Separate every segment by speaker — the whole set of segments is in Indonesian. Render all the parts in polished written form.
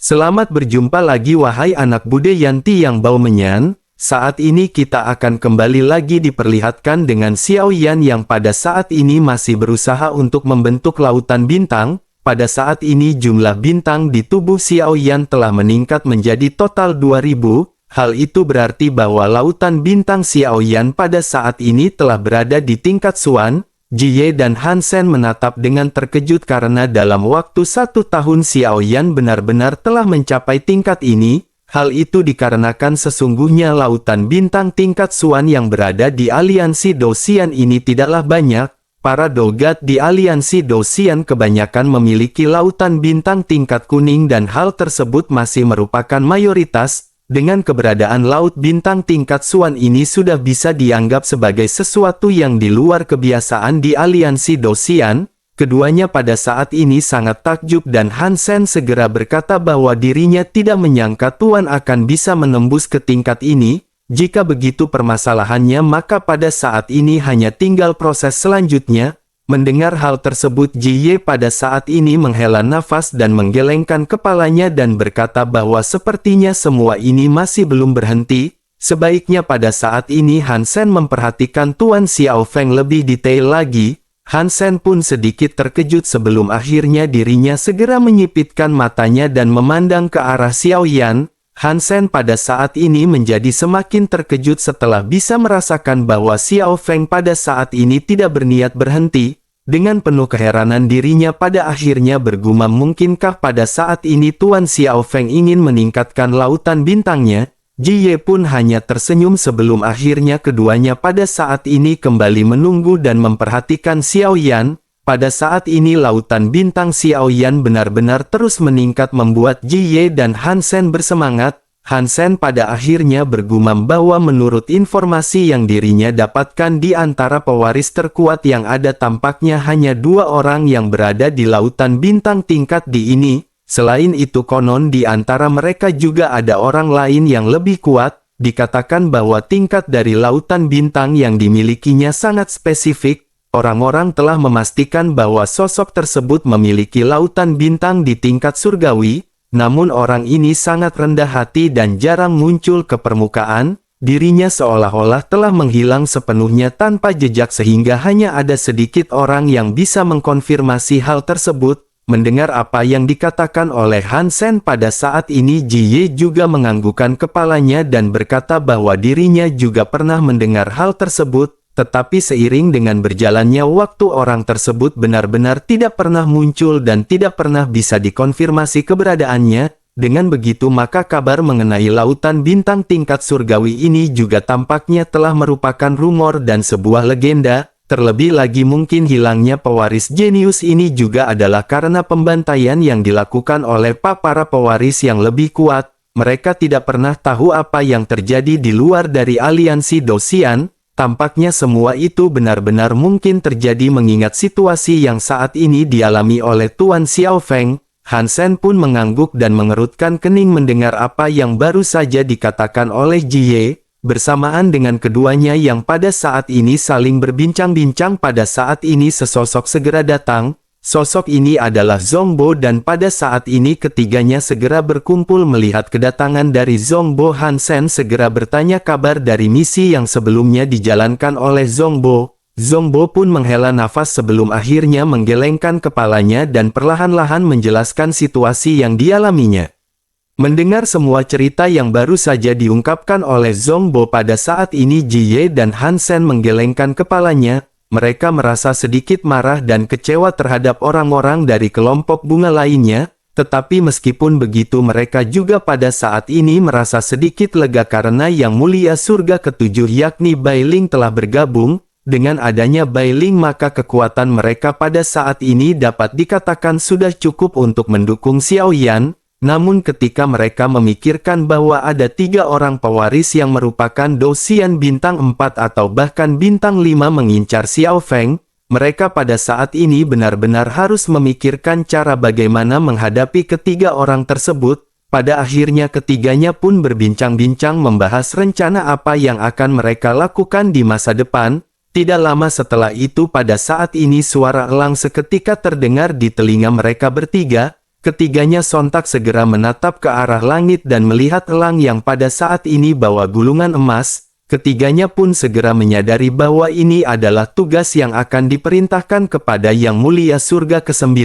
Speaker 1: Selamat berjumpa lagi wahai anak bude Yanti yang bau menyan. Saat ini kita akan kembali lagi diperlihatkan dengan Xiao Yan yang pada saat ini masih berusaha untuk membentuk lautan bintang. Pada saat ini jumlah bintang di tubuh Xiao Yan telah meningkat menjadi total 2000. Hal itu berarti bahwa lautan bintang Xiao Yan pada saat ini telah berada di tingkat Xuan. Jie dan Han Sen menatap dengan terkejut karena dalam waktu 1 tahun Xiao Yan benar-benar telah mencapai tingkat ini. Hal itu dikarenakan sesungguhnya lautan bintang tingkat Xuan yang berada di aliansi Dou-Xian ini tidaklah banyak. Para Dogat di aliansi Dou-Xian kebanyakan memiliki lautan bintang tingkat kuning dan hal tersebut masih merupakan mayoritas. Dengan keberadaan laut bintang tingkat Xuan ini sudah bisa dianggap sebagai sesuatu yang di luar kebiasaan di aliansi Dou-Xian. Keduanya pada saat ini sangat takjub dan Han Sen segera berkata bahwa dirinya tidak menyangka Tuan akan bisa menembus ke tingkat ini. Jika begitu permasalahannya maka pada saat ini hanya tinggal proses selanjutnya. Mendengar hal tersebut Jie pada saat ini menghela nafas dan menggelengkan kepalanya dan berkata bahwa sepertinya semua ini masih belum berhenti. Sebaiknya pada saat ini Han Sen memperhatikan Tuan Xiao Feng lebih detail lagi. Han Sen pun sedikit terkejut sebelum akhirnya dirinya segera menyipitkan matanya dan memandang ke arah Xiao Yan. Han Sen pada saat ini menjadi semakin terkejut setelah bisa merasakan bahwa Xiao Feng pada saat ini tidak berniat berhenti. Dengan penuh keheranan dirinya pada akhirnya bergumam mungkinkah pada saat ini Tuan Xiao Feng ingin meningkatkan lautan bintangnya. Jie pun hanya tersenyum sebelum akhirnya keduanya pada saat ini kembali menunggu dan memperhatikan Xiao Yan. Pada saat ini lautan bintang Xiao Yan benar-benar terus meningkat membuat Jie dan Han Sen bersemangat. Han Sen pada akhirnya bergumam bahwa menurut informasi yang dirinya dapatkan di antara pewaris terkuat yang ada tampaknya hanya 2 orang yang berada di lautan bintang tingkat di ini. Selain itu konon di antara mereka juga ada orang lain yang lebih kuat. Dikatakan bahwa tingkat dari lautan bintang yang dimilikinya sangat spesifik. Orang-orang telah memastikan bahwa sosok tersebut memiliki lautan bintang di tingkat surgawi, namun orang ini sangat rendah hati dan jarang muncul ke permukaan. Dirinya seolah-olah telah menghilang sepenuhnya tanpa jejak sehingga hanya ada sedikit orang yang bisa mengkonfirmasi hal tersebut. Mendengar apa yang dikatakan oleh Han Sen pada saat ini Jie juga menganggukkan kepalanya dan berkata bahwa dirinya juga pernah mendengar hal tersebut. Tetapi seiring dengan berjalannya waktu orang tersebut benar-benar tidak pernah muncul dan tidak pernah bisa dikonfirmasi keberadaannya. Dengan begitu maka kabar mengenai lautan bintang tingkat surgawi ini juga tampaknya telah merupakan rumor dan sebuah legenda. Terlebih lagi mungkin hilangnya pewaris jenius ini juga adalah karena pembantaian yang dilakukan oleh para pewaris yang lebih kuat. Mereka tidak pernah tahu apa yang terjadi di luar dari aliansi Dou-Xian. Tampaknya semua itu benar-benar mungkin terjadi mengingat situasi yang saat ini dialami oleh Tuan Xiao Feng. Han Sen pun mengangguk dan mengerutkan kening mendengar apa yang baru saja dikatakan oleh Jie. Bersamaan dengan keduanya yang pada saat ini saling berbincang-bincang pada saat ini sesosok segera datang. Sosok ini adalah Zhongbo dan pada saat ini ketiganya segera berkumpul melihat kedatangan dari Zhongbo. Han Sen segera bertanya kabar dari misi yang sebelumnya dijalankan oleh Zhongbo. Zhongbo pun menghela nafas sebelum akhirnya menggelengkan kepalanya dan perlahan-lahan menjelaskan situasi yang dialaminya. Mendengar semua cerita yang baru saja diungkapkan oleh Zhongbo pada saat ini Jie dan Han Sen menggelengkan kepalanya. Mereka merasa sedikit marah dan kecewa terhadap orang-orang dari kelompok bunga lainnya, tetapi meskipun begitu mereka juga pada saat ini merasa sedikit lega karena Yang Mulia Surga ke-7 yakni Bai Ling telah bergabung. Dengan adanya Bai Ling maka kekuatan mereka pada saat ini dapat dikatakan sudah cukup untuk mendukung Xiao Yan. Namun ketika mereka memikirkan bahwa ada 3 orang pewaris yang merupakan Dou-Xian bintang 4 atau bahkan bintang 5 mengincar Xiao Feng, mereka pada saat ini benar-benar harus memikirkan cara bagaimana menghadapi ketiga orang tersebut. Pada akhirnya ketiganya pun berbincang-bincang membahas rencana apa yang akan mereka lakukan di masa depan. Tidak lama setelah itu pada saat ini suara elang seketika terdengar di telinga mereka bertiga. Ketiganya sontak segera menatap ke arah langit dan melihat elang yang pada saat ini bawa gulungan emas. Ketiganya pun segera menyadari bahwa ini adalah tugas yang akan diperintahkan kepada Yang Mulia Surga ke-9.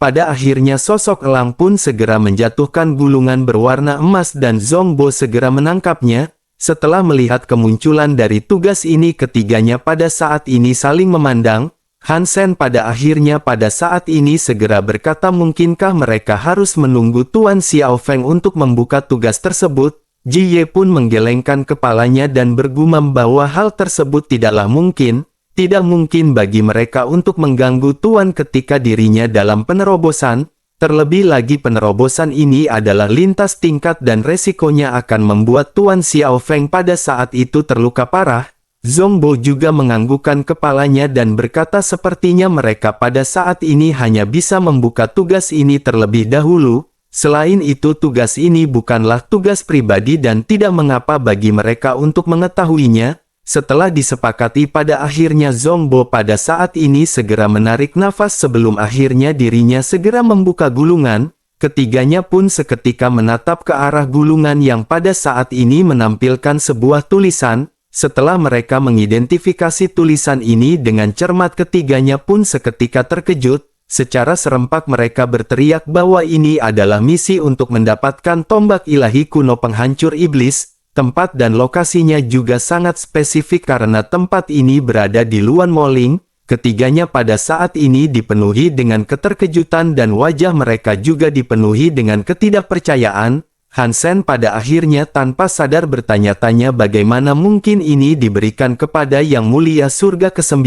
Speaker 1: Pada akhirnya sosok elang pun segera menjatuhkan gulungan berwarna emas dan Zhongbo segera menangkapnya. Setelah melihat kemunculan dari tugas ini, ketiganya pada saat ini saling memandang. Han Sen pada akhirnya pada saat ini segera berkata, mungkinkah mereka harus menunggu Tuan Xiao Feng untuk membuka tugas tersebut? Ji Ye pun menggelengkan kepalanya dan bergumam bahwa hal tersebut tidaklah mungkin. Tidak mungkin bagi mereka untuk mengganggu Tuan ketika dirinya dalam penerobosan. Terlebih lagi penerobosan ini adalah lintas tingkat dan resikonya akan membuat Tuan Xiao Feng pada saat itu terluka parah. Zhongbo juga menganggukkan kepalanya dan berkata sepertinya mereka pada saat ini hanya bisa membuka tugas ini terlebih dahulu. Selain itu tugas ini bukanlah tugas pribadi dan tidak mengapa bagi mereka untuk mengetahuinya. Setelah disepakati pada akhirnya Zhongbo pada saat ini segera menarik nafas sebelum akhirnya dirinya segera membuka gulungan. Ketiganya pun seketika menatap ke arah gulungan yang pada saat ini menampilkan sebuah tulisan. Setelah mereka mengidentifikasi tulisan ini dengan cermat, ketiganya pun seketika terkejut. Secara serempak mereka berteriak bahwa ini adalah misi untuk mendapatkan tombak ilahi kuno penghancur iblis. Tempat dan lokasinya juga sangat spesifik karena tempat ini berada di Luan Moling. Ketiganya pada saat ini dipenuhi dengan keterkejutan dan wajah mereka juga dipenuhi dengan ketidakpercayaan. Han Sen pada akhirnya tanpa sadar bertanya-tanya bagaimana mungkin ini diberikan kepada Yang Mulia Surga ke-9.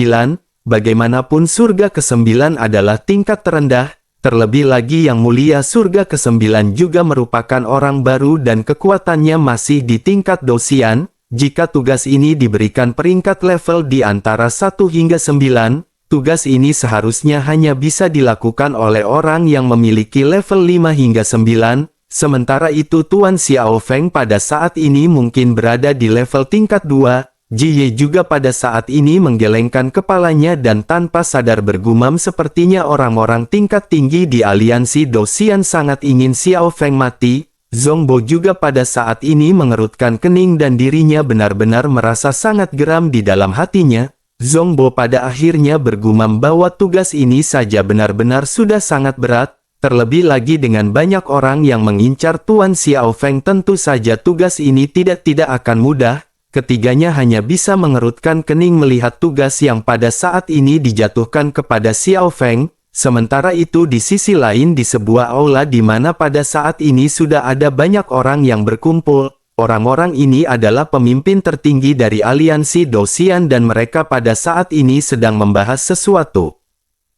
Speaker 1: Bagaimanapun Surga ke-9 adalah tingkat terendah, terlebih lagi Yang Mulia Surga ke-9 juga merupakan orang baru dan kekuatannya masih di tingkat Dosian. Jika tugas ini diberikan peringkat level di antara 1 hingga 9, tugas ini seharusnya hanya bisa dilakukan oleh orang yang memiliki level 5 hingga 9. Sementara itu Tuan Xiao Feng pada saat ini mungkin berada di level tingkat 2. Ji Ye juga pada saat ini menggelengkan kepalanya dan tanpa sadar bergumam sepertinya orang-orang tingkat tinggi di aliansi Dosian sangat ingin Xiao Feng mati. Zhongbo juga pada saat ini mengerutkan kening dan dirinya benar-benar merasa sangat geram di dalam hatinya. Zhongbo pada akhirnya bergumam bahwa tugas ini saja benar-benar sudah sangat berat. Terlebih lagi dengan banyak orang yang mengincar Tuan Xiao Feng, tentu saja tugas ini tidak akan mudah. Ketiganya hanya bisa mengerutkan kening melihat tugas yang pada saat ini dijatuhkan kepada Xiao Feng. Sementara itu di sisi lain di sebuah aula di mana pada saat ini sudah ada banyak orang yang berkumpul. Orang-orang ini adalah pemimpin tertinggi dari aliansi Dosian dan mereka pada saat ini sedang membahas sesuatu.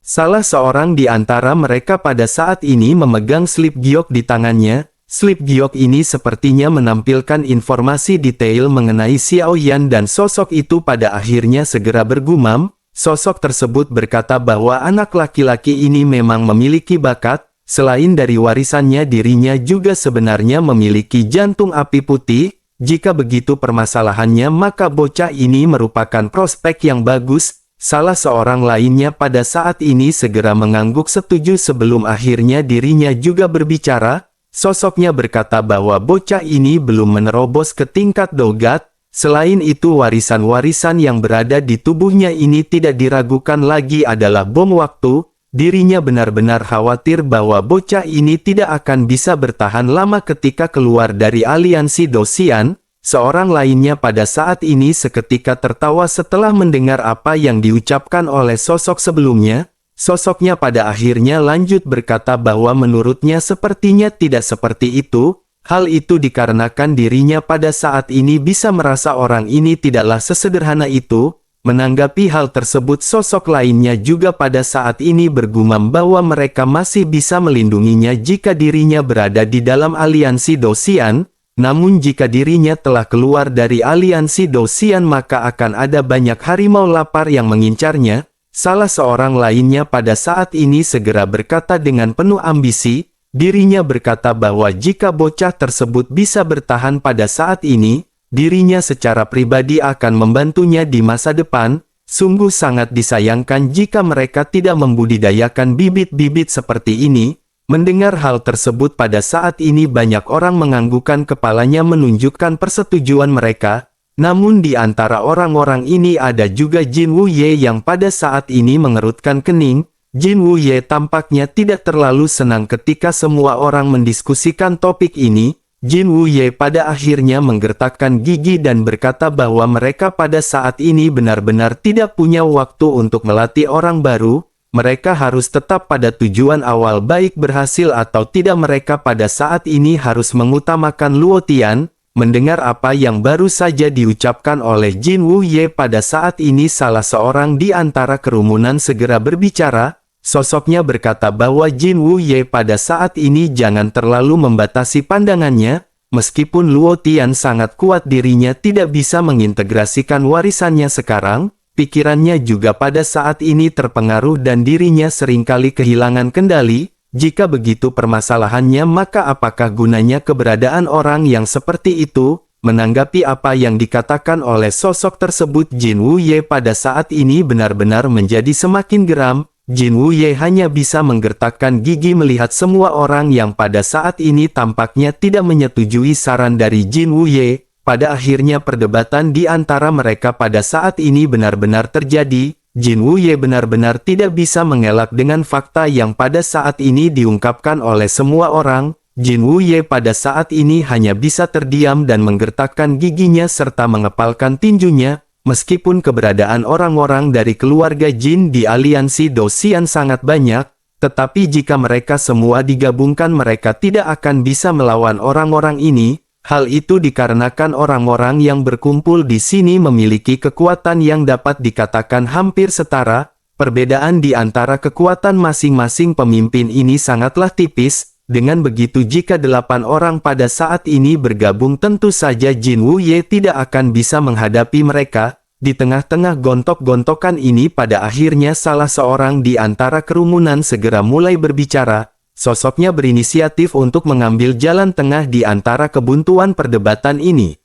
Speaker 1: Salah seorang di antara mereka pada saat ini memegang slip giok di tangannya. Slip giok ini sepertinya menampilkan informasi detail mengenai Xiao Yan dan sosok itu pada akhirnya segera bergumam. Sosok tersebut berkata bahwa anak laki-laki ini memang memiliki bakat. Selain dari warisannya, dirinya juga sebenarnya memiliki jantung api putih. Jika begitu permasalahannya, maka bocah ini merupakan prospek yang bagus. Salah seorang lainnya pada saat ini segera mengangguk setuju sebelum akhirnya dirinya juga berbicara. Sosoknya berkata bahwa bocah ini belum menerobos ke tingkat Dogat. Selain itu warisan-warisan yang berada di tubuhnya ini tidak diragukan lagi adalah bom waktu. Dirinya benar-benar khawatir bahwa bocah ini tidak akan bisa bertahan lama ketika keluar dari aliansi Dosian. Seorang lainnya pada saat ini seketika tertawa setelah mendengar apa yang diucapkan oleh sosok sebelumnya. Sosoknya pada akhirnya lanjut berkata bahwa menurutnya sepertinya tidak seperti itu. Hal itu dikarenakan dirinya pada saat ini bisa merasa orang ini tidaklah sesederhana itu. Menanggapi hal tersebut, sosok lainnya juga pada saat ini bergumam bahwa mereka masih bisa melindunginya jika dirinya berada di dalam aliansi Dosian. Namun jika dirinya telah keluar dari aliansi Dosian maka akan ada banyak harimau lapar yang mengincarnya. Salah seorang lainnya pada saat ini segera berkata dengan penuh ambisi. Dirinya berkata bahwa jika bocah tersebut bisa bertahan pada saat ini, dirinya secara pribadi akan membantunya di masa depan. Sungguh sangat disayangkan jika mereka tidak membudidayakan bibit-bibit seperti ini. Mendengar hal tersebut pada saat ini banyak orang menganggukkan kepalanya menunjukkan persetujuan mereka. Namun di antara orang-orang ini ada juga Jin Wuye yang pada saat ini mengerutkan kening. Jin Wuye tampaknya tidak terlalu senang ketika semua orang mendiskusikan topik ini. Jin Wuye pada akhirnya menggertakkan gigi dan berkata bahwa mereka pada saat ini benar-benar tidak punya waktu untuk melatih orang baru. Mereka harus tetap pada tujuan awal baik berhasil atau tidak mereka pada saat ini harus mengutamakan Luo Tian. Mendengar apa yang baru saja diucapkan oleh Jin Wuye pada saat ini salah seorang di antara kerumunan segera berbicara. Sosoknya berkata bahwa Jin Wuye pada saat ini jangan terlalu membatasi pandangannya. Meskipun Luo Tian sangat kuat dirinya tidak bisa mengintegrasikan warisannya sekarang. Pikirannya juga pada saat ini terpengaruh dan dirinya seringkali kehilangan kendali. Jika begitu permasalahannya maka apakah gunanya keberadaan orang yang seperti itu? Menanggapi apa yang dikatakan oleh sosok tersebut Jin Wuye pada saat ini benar-benar menjadi semakin geram. Jin Wuye hanya bisa menggertakkan gigi melihat semua orang yang pada saat ini tampaknya tidak menyetujui saran dari Jin Wuye. Pada akhirnya perdebatan di antara mereka pada saat ini benar-benar terjadi. Jin Wuye benar-benar tidak bisa mengelak dengan fakta yang pada saat ini diungkapkan oleh semua orang. Jin Wuye pada saat ini hanya bisa terdiam dan menggertakkan giginya serta mengepalkan tinjunya. Meskipun keberadaan orang-orang dari keluarga Jin di aliansi Dosian sangat banyak, tetapi jika mereka semua digabungkan mereka tidak akan bisa melawan orang-orang ini. Hal itu dikarenakan orang-orang yang berkumpul di sini memiliki kekuatan yang dapat dikatakan hampir setara. Perbedaan di antara kekuatan masing-masing pemimpin ini sangatlah tipis. Dengan begitu jika 8 orang pada saat ini bergabung tentu saja Jin Wuye tidak akan bisa menghadapi mereka. Di tengah-tengah gontok-gontokan ini pada akhirnya salah seorang di antara kerumunan segera mulai berbicara. Sosoknya berinisiatif untuk mengambil jalan tengah di antara kebuntuan perdebatan ini.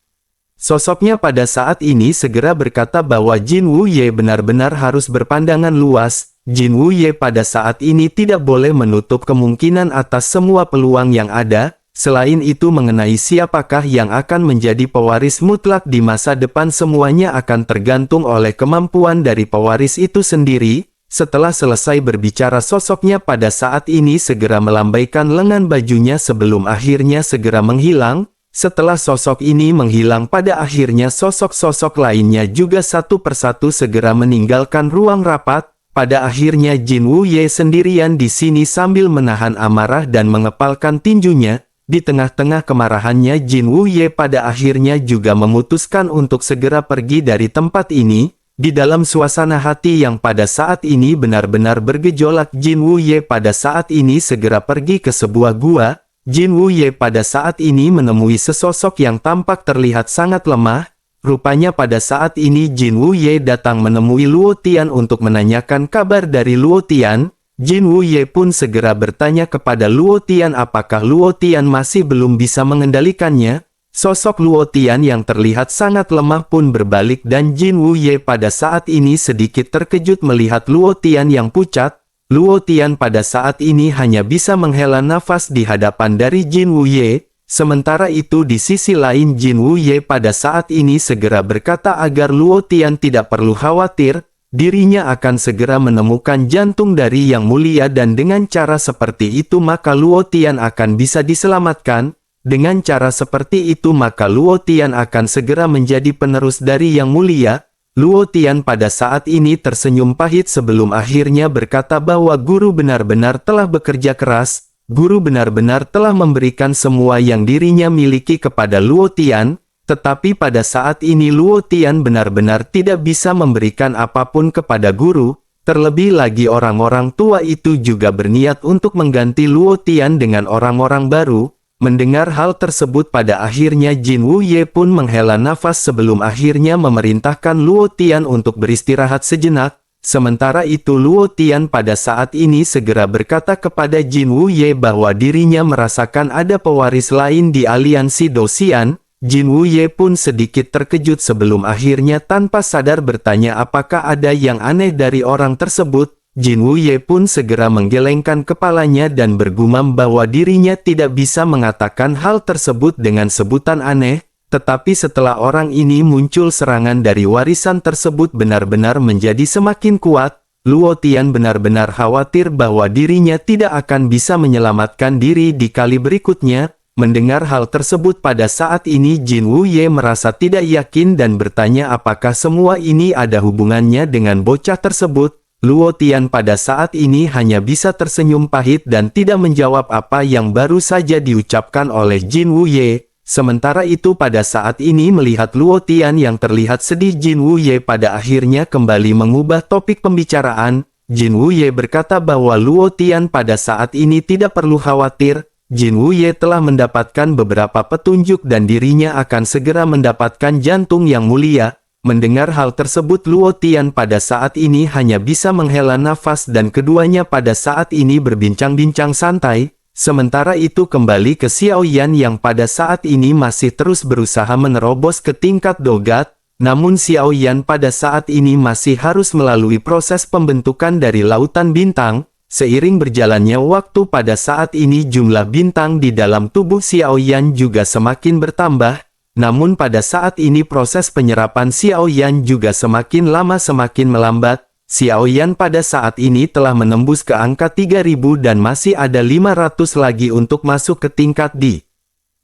Speaker 1: Sosoknya pada saat ini segera berkata bahwa Jin Wuye benar-benar harus berpandangan luas. Jin Wuye pada saat ini tidak boleh menutup kemungkinan atas semua peluang yang ada. Selain itu mengenai siapakah yang akan menjadi pewaris mutlak di masa depan semuanya akan tergantung oleh kemampuan dari pewaris itu sendiri. Setelah selesai berbicara sosoknya pada saat ini segera melambaikan lengan bajunya sebelum akhirnya segera menghilang. Setelah sosok ini menghilang pada akhirnya sosok-sosok lainnya juga satu persatu segera meninggalkan ruang rapat. Pada akhirnya Jin Wuye sendirian di sini sambil menahan amarah dan mengepalkan tinjunya. Di tengah-tengah kemarahannya Jin Wuye pada akhirnya juga memutuskan untuk segera pergi dari tempat ini. Di dalam suasana hati yang pada saat ini benar-benar bergejolak Jin Wuye pada saat ini segera pergi ke sebuah gua. Jin Wuye pada saat ini menemui sesosok yang tampak terlihat sangat lemah. Rupanya pada saat ini Jin Wuye datang menemui Luo Tian untuk menanyakan kabar dari Luo Tian. Jin Wuye pun segera bertanya kepada Luo Tian apakah Luo Tian masih belum bisa mengendalikannya. Sosok Luo Tian yang terlihat sangat lemah pun berbalik dan Jin Wuye pada saat ini sedikit terkejut melihat Luo Tian yang pucat. Luo Tian pada saat ini hanya bisa menghela nafas di hadapan dari Jin Wuye. Sementara itu di sisi lain Jin Wuye pada saat ini segera berkata agar Luo Tian tidak perlu khawatir. Dirinya akan segera menemukan jantung dari Yang Mulia dan dengan cara seperti itu maka Luo Tian akan bisa diselamatkan. Dengan cara seperti itu maka Luo Tian akan segera menjadi penerus dari Yang Mulia. Luo Tian pada saat ini tersenyum pahit sebelum akhirnya berkata bahwa guru benar-benar telah bekerja keras. Guru benar-benar telah memberikan semua yang dirinya miliki kepada Luo Tian. Tetapi pada saat ini Luo Tian benar-benar tidak bisa memberikan apapun kepada guru. Terlebih lagi orang-orang tua itu juga berniat untuk mengganti Luo Tian dengan orang-orang baru. Mendengar hal tersebut pada akhirnya Jin Wuye pun menghela nafas sebelum akhirnya memerintahkan Luo Tian untuk beristirahat sejenak. Sementara itu Luo Tian pada saat ini segera berkata kepada Jin Wuye bahwa dirinya merasakan ada pewaris lain di aliansi Dosian. Jin Wuye pun sedikit terkejut sebelum akhirnya tanpa sadar bertanya apakah ada yang aneh dari orang tersebut. Jin Wuye pun segera menggelengkan kepalanya dan bergumam bahwa dirinya tidak bisa mengatakan hal tersebut dengan sebutan aneh, tetapi setelah orang ini muncul serangan dari warisan tersebut benar-benar menjadi semakin kuat, Luo Tian benar-benar khawatir bahwa dirinya tidak akan bisa menyelamatkan diri di kali berikutnya. Mendengar hal tersebut pada saat ini Jin Wuye merasa tidak yakin dan bertanya apakah semua ini ada hubungannya dengan bocah tersebut. Luo Tian pada saat ini hanya bisa tersenyum pahit dan tidak menjawab apa yang baru saja diucapkan oleh Jin Wuye. Sementara itu pada saat ini melihat Luo Tian yang terlihat sedih, Jin Wuye pada akhirnya kembali mengubah topik pembicaraan. Jin Wuye berkata bahwa Luo Tian pada saat ini tidak perlu khawatir. Jin Wuye telah mendapatkan beberapa petunjuk dan dirinya akan segera mendapatkan jantung yang mulia. Mendengar hal tersebut Luo Tian pada saat ini hanya bisa menghela nafas dan keduanya pada saat ini berbincang-bincang santai. Sementara itu kembali ke Xiao Yan yang pada saat ini masih terus berusaha menerobos ke tingkat dogat. Namun Xiao Yan pada saat ini masih harus melalui proses pembentukan dari lautan bintang. Seiring berjalannya waktu pada saat ini jumlah bintang di dalam tubuh Xiao Yan juga semakin bertambah. Namun pada saat ini proses penyerapan Xiao Yan juga semakin lama semakin melambat. Xiao Yan pada saat ini telah menembus ke angka 3000 dan masih ada 500 lagi untuk masuk ke tingkat D.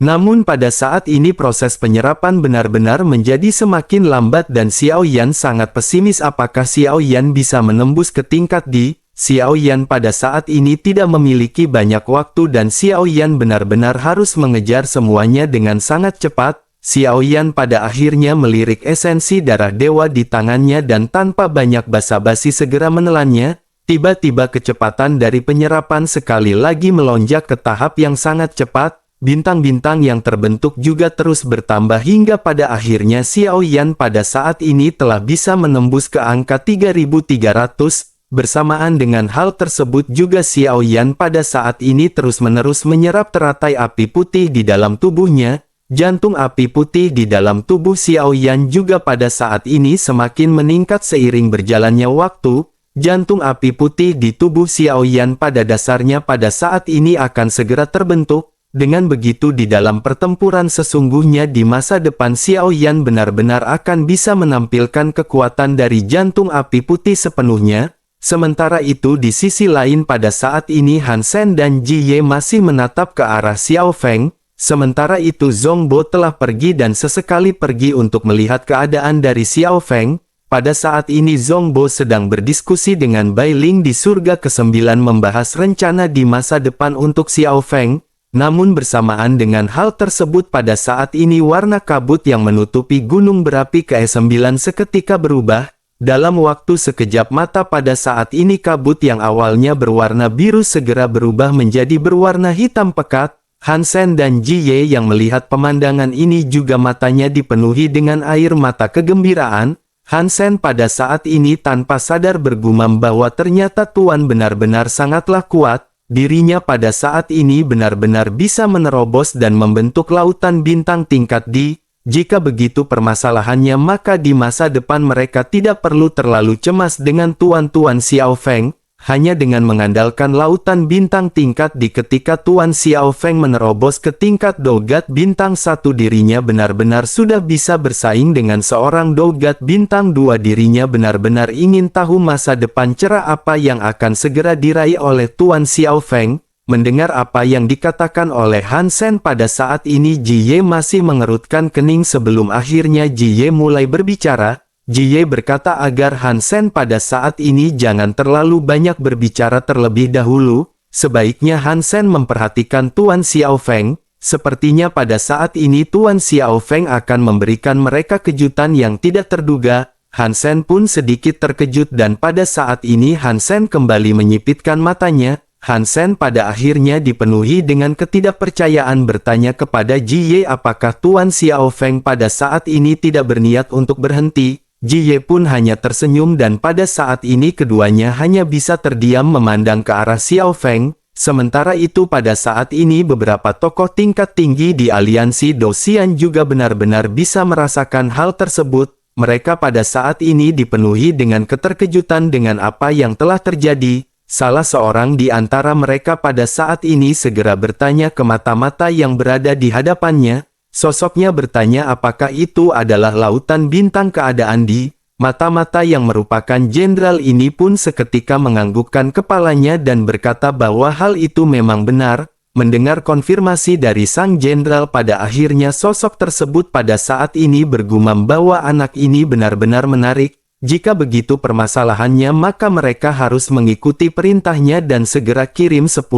Speaker 1: Namun pada saat ini proses penyerapan benar-benar menjadi semakin lambat dan Xiao Yan sangat pesimis apakah Xiao Yan bisa menembus ke tingkat D. Xiao Yan pada saat ini tidak memiliki banyak waktu dan Xiao Yan benar-benar harus mengejar semuanya dengan sangat cepat. Xiao Yan pada akhirnya melirik esensi darah dewa di tangannya dan tanpa banyak basa-basi segera menelannya. Tiba-tiba kecepatan dari penyerapan sekali lagi melonjak ke tahap yang sangat cepat. Bintang-bintang yang terbentuk juga terus bertambah hingga pada akhirnya Xiao Yan pada saat ini telah bisa menembus ke angka 3300. Bersamaan dengan hal tersebut juga Xiao Yan pada saat ini terus-menerus menyerap teratai api putih di dalam tubuhnya. Jantung api putih di dalam tubuh Xiao Yan juga pada saat ini semakin meningkat seiring berjalannya waktu. Jantung api putih di tubuh Xiao Yan pada dasarnya pada saat ini akan segera terbentuk. Dengan begitu di dalam pertempuran sesungguhnya di masa depan Xiao Yan benar-benar akan bisa menampilkan kekuatan dari jantung api putih sepenuhnya. Sementara itu di sisi lain pada saat ini Han Sen dan Ji Ye masih menatap ke arah Xiao Feng. Sementara itu Zhong Bo telah pergi dan sesekali pergi untuk melihat keadaan dari Xiao Feng. Pada saat ini Zhong Bo sedang berdiskusi dengan Bai Ling di surga ke-9 membahas rencana di masa depan untuk Xiao Feng. Namun bersamaan dengan hal tersebut pada saat ini warna kabut yang menutupi gunung berapi ke-9 seketika berubah. Dalam waktu sekejap mata pada saat ini kabut yang awalnya berwarna biru segera berubah menjadi berwarna hitam pekat. Han Sen dan Ji Ye yang melihat pemandangan ini juga matanya dipenuhi dengan air mata kegembiraan. Han Sen pada saat ini tanpa sadar bergumam bahwa ternyata Tuan benar-benar sangatlah kuat. Dirinya pada saat ini benar-benar bisa menerobos dan membentuk lautan bintang tingkat D. Jika begitu permasalahannya maka di masa depan mereka tidak perlu terlalu cemas dengan Tuan-Tuan Xiao Feng. Hanya dengan mengandalkan lautan bintang tingkat D ketika Tuan Xiao Feng menerobos ke tingkat dogat bintang 1 dirinya benar-benar sudah bisa bersaing dengan seorang dogat bintang 2 dirinya benar-benar ingin tahu masa depan cerah apa yang akan segera diraih oleh Tuan Xiao Feng. Mendengar apa yang dikatakan oleh Han Sen pada saat ini Ji Ye masih mengerutkan kening sebelum akhirnya Ji Ye mulai berbicara. Ji Ye berkata agar Han Sen pada saat ini jangan terlalu banyak berbicara terlebih dahulu. Sebaiknya Han Sen memperhatikan Tuan Xiao Feng. Sepertinya pada saat ini Tuan Xiao Feng akan memberikan mereka kejutan yang tidak terduga. Han Sen pun sedikit terkejut dan pada saat ini Han Sen kembali menyipitkan matanya. Han Sen pada akhirnya dipenuhi dengan ketidakpercayaan bertanya kepada Ji Ye apakah Tuan Xiao Feng pada saat ini tidak berniat untuk berhenti. Ji Ye pun hanya tersenyum dan pada saat ini keduanya hanya bisa terdiam memandang ke arah Xiao Feng. Sementara itu pada saat ini beberapa tokoh tingkat tinggi di aliansi Dou Xian juga benar-benar bisa merasakan hal tersebut. mereka pada saat ini dipenuhi dengan keterkejutan dengan apa yang telah terjadi. Salah seorang di antara mereka pada saat ini segera bertanya ke mata-mata yang berada di hadapannya. Sosoknya bertanya apakah itu adalah lautan bintang keadaan di mata-mata yang merupakan jenderal ini pun seketika menganggukkan kepalanya dan berkata bahwa hal itu memang benar. Mendengar konfirmasi dari sang jenderal pada akhirnya sosok tersebut pada saat ini bergumam bahwa anak ini benar-benar menarik. Jika begitu permasalahannya maka mereka harus mengikuti perintahnya dan segera kirim 10.000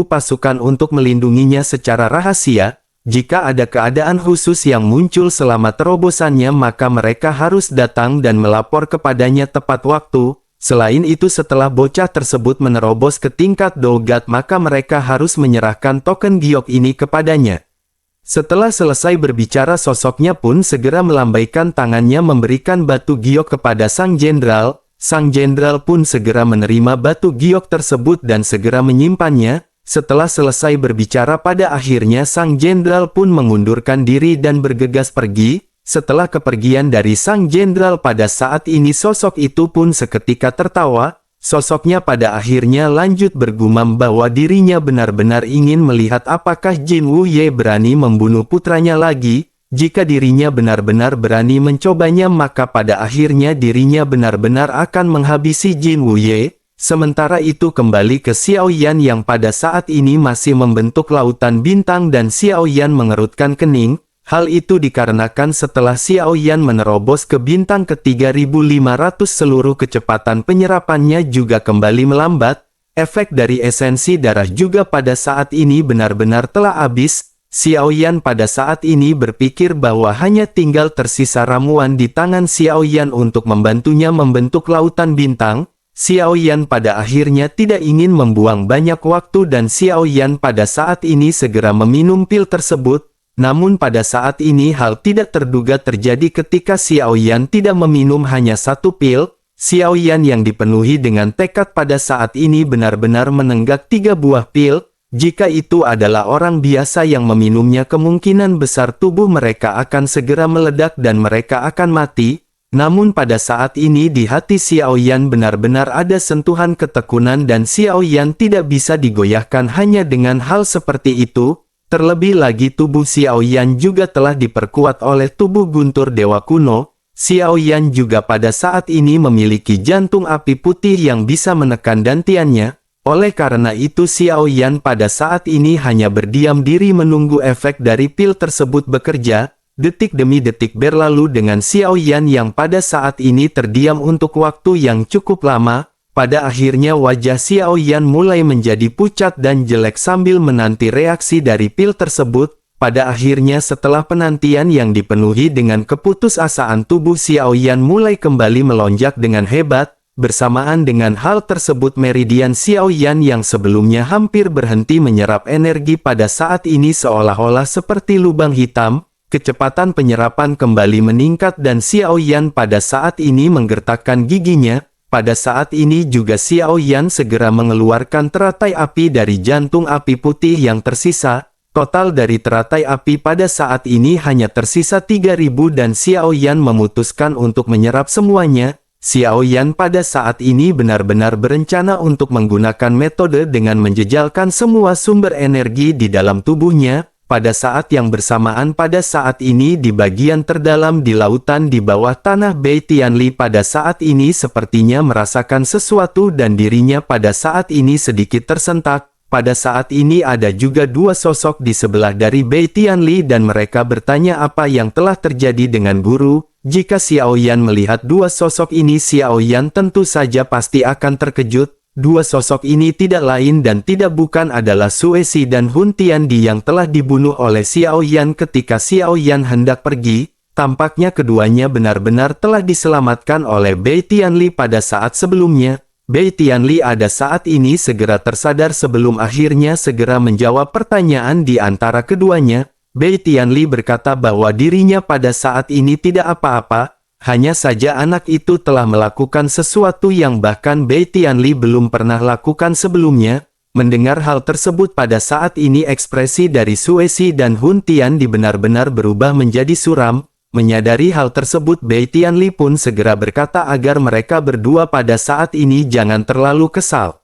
Speaker 1: pasukan untuk melindunginya secara rahasia. Jika ada keadaan khusus yang muncul selama terobosannya maka mereka harus datang dan melapor kepadanya tepat waktu. Selain itu setelah bocah tersebut menerobos ke tingkat Dolgat maka mereka harus menyerahkan token giok ini kepadanya. Setelah selesai berbicara sosoknya pun segera melambaikan tangannya memberikan batu giok kepada sang jenderal. Sang jenderal pun segera menerima batu giok tersebut dan segera menyimpannya. Setelah selesai berbicara pada akhirnya sang jenderal pun mengundurkan diri dan bergegas pergi. Setelah kepergian dari sang jenderal pada saat ini sosok itu pun seketika tertawa. Sosoknya pada akhirnya lanjut bergumam bahwa dirinya benar-benar ingin melihat apakah Jin Wuye berani membunuh putranya lagi. Jika dirinya benar-benar berani mencobanya maka pada akhirnya dirinya benar-benar akan menghabisi Jin Wuye. Sementara itu kembali ke Xiao Yan yang pada saat ini masih membentuk lautan bintang dan Xiao Yan mengerutkan kening. Hal itu dikarenakan setelah Xiao Yan menerobos ke bintang ke 3.500 seluruh kecepatan penyerapannya juga kembali melambat. Efek dari esensi darah juga pada saat ini benar-benar telah habis. Xiao Yan pada saat ini berpikir bahwa hanya tinggal tersisa ramuan di tangan Xiao Yan untuk membantunya membentuk lautan bintang. Xiao Yan pada akhirnya tidak ingin membuang banyak waktu dan Xiao Yan pada saat ini segera meminum pil tersebut. Namun pada saat ini hal tidak terduga terjadi ketika Xiao Yan tidak meminum hanya satu pil. Xiao Yan yang dipenuhi dengan tekad pada saat ini benar-benar menenggak 3 buah pil. Jika itu adalah orang biasa yang meminumnya kemungkinan besar tubuh mereka akan segera meledak dan mereka akan mati. Namun pada saat ini di hati Xiao Yan benar-benar ada sentuhan ketekunan dan Xiao Yan tidak bisa digoyahkan hanya dengan hal seperti itu. Terlebih lagi tubuh Xiao Yan juga telah diperkuat oleh tubuh guntur dewa kuno. Xiao Yan juga pada saat ini memiliki jantung api putih yang bisa menekan dantiannya. Oleh karena itu Xiao Yan pada saat ini hanya berdiam diri menunggu efek dari pil tersebut bekerja. Detik demi detik berlalu dengan Xiao Yan yang pada saat ini terdiam untuk waktu yang cukup lama. Pada akhirnya wajah Xiao Yan mulai menjadi pucat dan jelek sambil menanti reaksi dari pil tersebut. Pada akhirnya setelah penantian yang dipenuhi dengan keputusasaan tubuh Xiao Yan mulai kembali melonjak dengan hebat. Bersamaan dengan hal tersebut meridian Xiao Yan yang sebelumnya hampir berhenti menyerap energi pada saat ini seolah-olah seperti lubang hitam. Kecepatan penyerapan kembali meningkat dan Xiao Yan pada saat ini menggertakkan giginya. Pada saat ini juga Xiao Yan segera mengeluarkan teratai api dari jantung api putih yang tersisa. Total dari teratai api pada saat ini hanya tersisa 3.000 dan Xiao Yan memutuskan untuk menyerap semuanya. Xiao Yan pada saat ini benar-benar berencana untuk menggunakan metode dengan menjejalkan semua sumber energi di dalam tubuhnya. Pada saat yang bersamaan pada saat ini di bagian terdalam di lautan di bawah tanah Bei Tianli pada saat ini sepertinya merasakan sesuatu dan dirinya pada saat ini sedikit tersentak. Pada saat ini ada juga 2 sosok di sebelah dari Bei Tianli dan mereka bertanya apa yang telah terjadi dengan guru. Jika Xiao Yan melihat 2 sosok ini Xiao Yan tentu saja pasti akan terkejut. 2 sosok ini tidak lain dan tidak bukan adalah Sue Si dan Hun Tiandi yang telah dibunuh oleh Xiao Yan ketika Xiao Yan hendak pergi. Tampaknya keduanya benar-benar telah diselamatkan oleh Bei Tianli pada saat sebelumnya. Bei Tianli ada saat ini segera tersadar sebelum akhirnya segera menjawab pertanyaan di antara keduanya. Bei Tianli berkata bahwa dirinya pada saat ini tidak apa-apa. Hanya saja anak itu telah melakukan sesuatu yang bahkan Bei Tianli belum pernah lakukan sebelumnya. Mendengar hal tersebut pada saat ini ekspresi dari Sue Si dan Hun Tiandi benar-benar berubah menjadi suram. Menyadari hal tersebut, Bai Tianli pun segera berkata agar mereka berdua pada saat ini jangan terlalu kesal.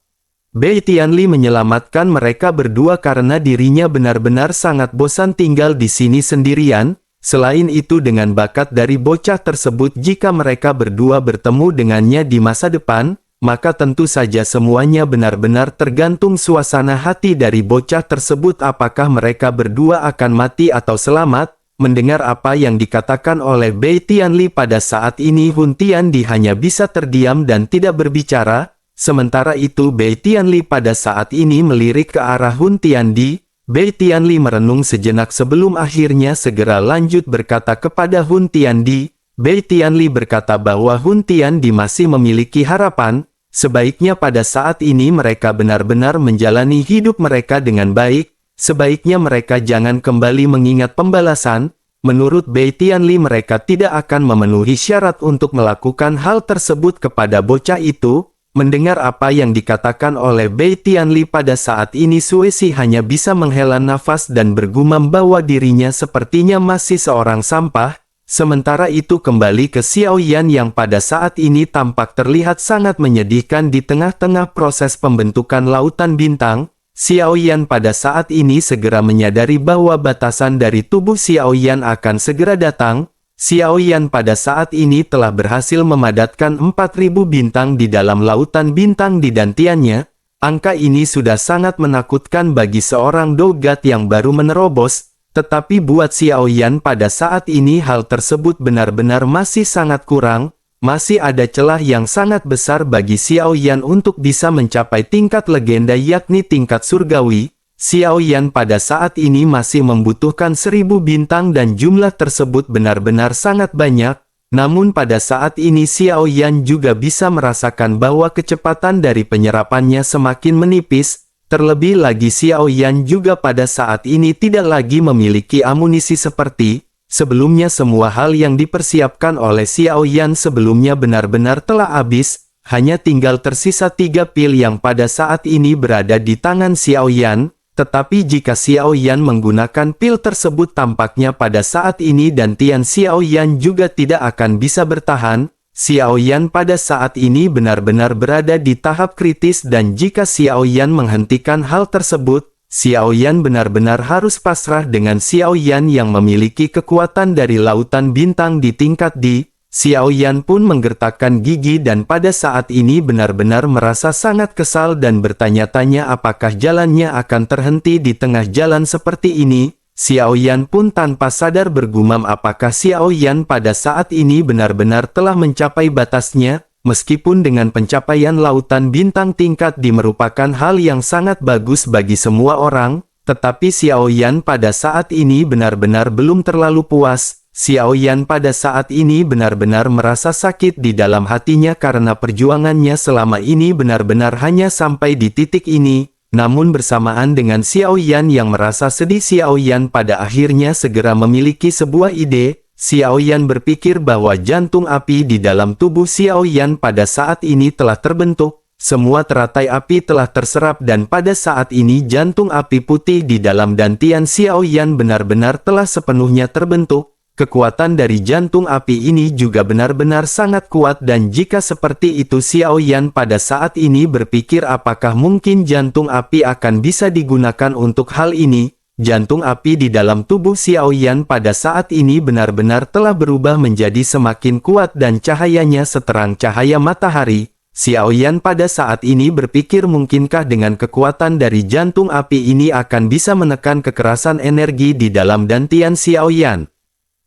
Speaker 1: Bai Tianli menyelamatkan mereka berdua karena dirinya benar-benar sangat bosan tinggal di sini sendirian. Selain itu, dengan bakat dari bocah tersebut, jika mereka berdua bertemu dengannya di masa depan, maka tentu saja semuanya benar-benar tergantung suasana hati dari bocah tersebut, apakah mereka berdua akan mati atau selamat. Mendengar apa yang dikatakan oleh Bai Tianli pada saat ini, Hun Tiandi hanya bisa terdiam dan tidak berbicara. Sementara itu, Bai Tianli pada saat ini melirik ke arah Hun Tiandi. Bai Tianli merenung sejenak sebelum akhirnya segera lanjut berkata kepada Hun Tiandi. Bai Tianli berkata bahwa Hun Tiandi masih memiliki harapan. Sebaiknya pada saat ini mereka benar-benar menjalani hidup mereka dengan baik. Sebaiknya mereka jangan kembali mengingat pembalasan. Menurut Bai Tianli, mereka tidak akan memenuhi syarat untuk melakukan hal tersebut kepada bocah itu. Mendengar apa yang dikatakan oleh Bai Tianli pada saat ini, Suesi hanya bisa menghela nafas dan bergumam bahwa dirinya sepertinya masih seorang sampah. Sementara itu, kembali ke Xiao Yan yang pada saat ini tampak terlihat sangat menyedihkan di tengah-tengah proses pembentukan lautan bintang. Xiao Yan pada saat ini segera menyadari bahwa batasan dari tubuh Xiao Yan akan segera datang. Xiao Yan pada saat ini telah berhasil memadatkan 4.000 bintang di dalam lautan bintang di dantiannya. Angka ini sudah sangat menakutkan bagi seorang dogat yang baru menerobos. Tetapi buat Xiao Yan pada saat ini hal tersebut benar-benar masih sangat kurang. Masih ada celah yang sangat besar bagi Xiao Yan untuk bisa mencapai tingkat legenda, yakni tingkat surgawi. Xiao Yan pada saat ini masih membutuhkan 1.000 bintang dan jumlah tersebut benar-benar sangat banyak. Namun pada saat ini Xiao Yan juga bisa merasakan bahwa kecepatan dari penyerapannya semakin menipis. Terlebih lagi Xiao Yan juga pada saat ini tidak lagi memiliki amunisi seperti sebelumnya. Semua hal yang dipersiapkan oleh Xiao Yan sebelumnya benar-benar telah habis. Hanya tinggal tersisa 3 pil yang pada saat ini berada di tangan Xiao Yan. Tetapi jika Xiao Yan menggunakan pil tersebut, tampaknya pada saat ini dantian Xiao Yan juga tidak akan bisa bertahan. Xiao Yan pada saat ini benar-benar berada di tahap kritis, dan jika Xiao Yan menghentikan hal tersebut, Xiao Yan benar-benar harus pasrah dengan Xiao Yan yang memiliki kekuatan dari lautan bintang di tingkat D. Xiao Yan pun menggertakkan gigi dan pada saat ini benar-benar merasa sangat kesal dan bertanya-tanya apakah jalannya akan terhenti di tengah jalan seperti ini. Xiao Yan pun tanpa sadar bergumam apakah Xiao Yan pada saat ini benar-benar telah mencapai batasnya. Meskipun dengan pencapaian lautan bintang tingkat D merupakan hal yang sangat bagus bagi semua orang, tetapi Xiao Yan pada saat ini benar-benar belum terlalu puas. Xiao Yan pada saat ini benar-benar merasa sakit di dalam hatinya karena perjuangannya selama ini benar-benar hanya sampai di titik ini. Namun bersamaan dengan Xiao Yan yang merasa sedih, Xiao Yan pada akhirnya segera memiliki sebuah ide. Xiao Yan berpikir bahwa jantung api di dalam tubuh Xiao Yan pada saat ini telah terbentuk. Semua teratai api telah terserap dan pada saat ini jantung api putih di dalam dantian Xiao Yan benar-benar telah sepenuhnya terbentuk. Kekuatan dari jantung api ini juga benar-benar sangat kuat, dan jika seperti itu Xiao Yan pada saat ini berpikir apakah mungkin jantung api akan bisa digunakan untuk hal ini. Jantung api di dalam tubuh Xiao Yan pada saat ini benar-benar telah berubah menjadi semakin kuat dan cahayanya seterang cahaya matahari. Xiao Yan pada saat ini berpikir mungkinkah dengan kekuatan dari jantung api ini akan bisa menekan kekerasan energi di dalam dantian Xiao Yan.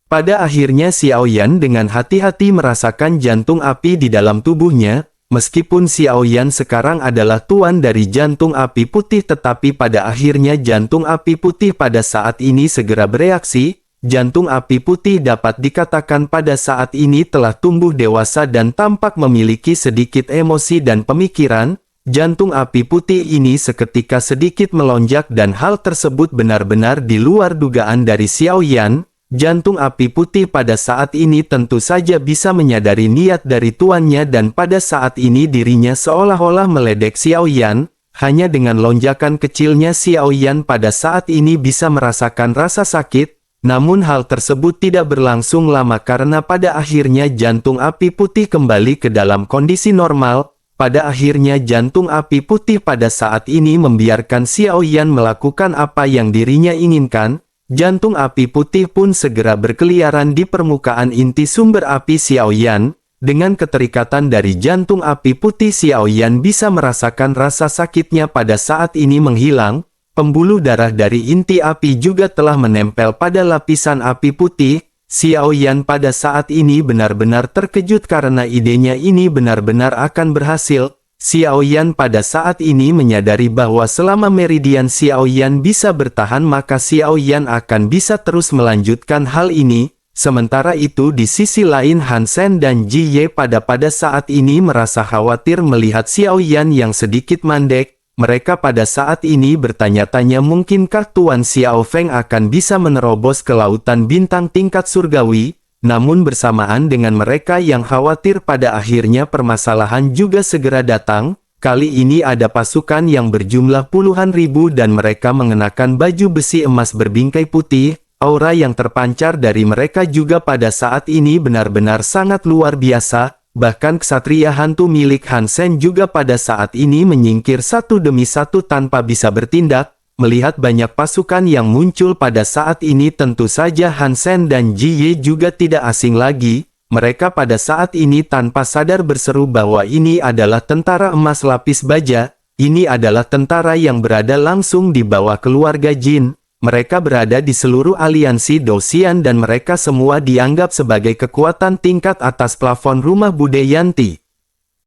Speaker 1: Pada akhirnya Xiao Yan dengan hati-hati merasakan jantung api di dalam tubuhnya. Meskipun Xiao Yan sekarang adalah tuan dari jantung api putih, tetapi pada akhirnya jantung api putih pada saat ini segera bereaksi. Jantung api putih dapat dikatakan pada saat ini telah tumbuh dewasa dan tampak memiliki sedikit emosi dan pemikiran. Jantung api putih ini seketika sedikit melonjak dan hal tersebut benar-benar di luar dugaan dari Xiao Yan. Jantung api putih pada saat ini tentu saja bisa menyadari niat dari tuannya dan pada saat ini dirinya seolah-olah meledek Xiao Yan. Hanya dengan lonjakan kecilnya Xiao Yan pada saat ini bisa merasakan rasa sakit. Namun hal tersebut tidak berlangsung lama karena pada akhirnya jantung api putih kembali ke dalam kondisi normal. Pada akhirnya jantung api putih pada saat ini membiarkan Xiao Yan melakukan apa yang dirinya inginkan. Jantung api putih pun segera berkeliaran di permukaan inti sumber api Xiao Yan. Dengan keterikatan dari jantung api putih, Xiao Yan bisa merasakan rasa sakitnya pada saat ini menghilang. Pembuluh darah dari inti api juga telah menempel pada lapisan api putih. Xiao Yan pada saat ini benar-benar terkejut karena idenya ini benar-benar akan berhasil. Xiao Yan pada saat ini menyadari bahwa selama meridian Xiao Yan bisa bertahan maka Xiao Yan akan bisa terus melanjutkan hal ini. Sementara itu di sisi lain Han Sen dan Ji Ye pada saat ini merasa khawatir melihat Xiao Yan yang sedikit mandek. Mereka pada saat ini bertanya-tanya mungkinkah Tuan Xiao Feng akan bisa menerobos ke lautan bintang tingkat surgawi. Namun bersamaan dengan mereka yang khawatir pada akhirnya permasalahan juga segera datang. Kali ini ada pasukan yang berjumlah puluhan ribu dan mereka mengenakan baju besi emas berbingkai putih. Aura yang terpancar dari mereka juga pada saat ini benar-benar sangat luar biasa. Bahkan ksatria hantu milik Han Sen juga pada saat ini menyingkir satu demi satu tanpa bisa bertindak. Melihat banyak pasukan yang muncul pada saat ini tentu saja Han Sen dan Ji Ye juga tidak asing lagi. Mereka pada saat ini tanpa sadar berseru bahwa ini adalah tentara emas lapis baja. Ini adalah tentara yang berada langsung di bawah keluarga Jin. Mereka berada di seluruh aliansi Dosian dan mereka semua dianggap sebagai kekuatan tingkat atas plafon rumah Budayanti.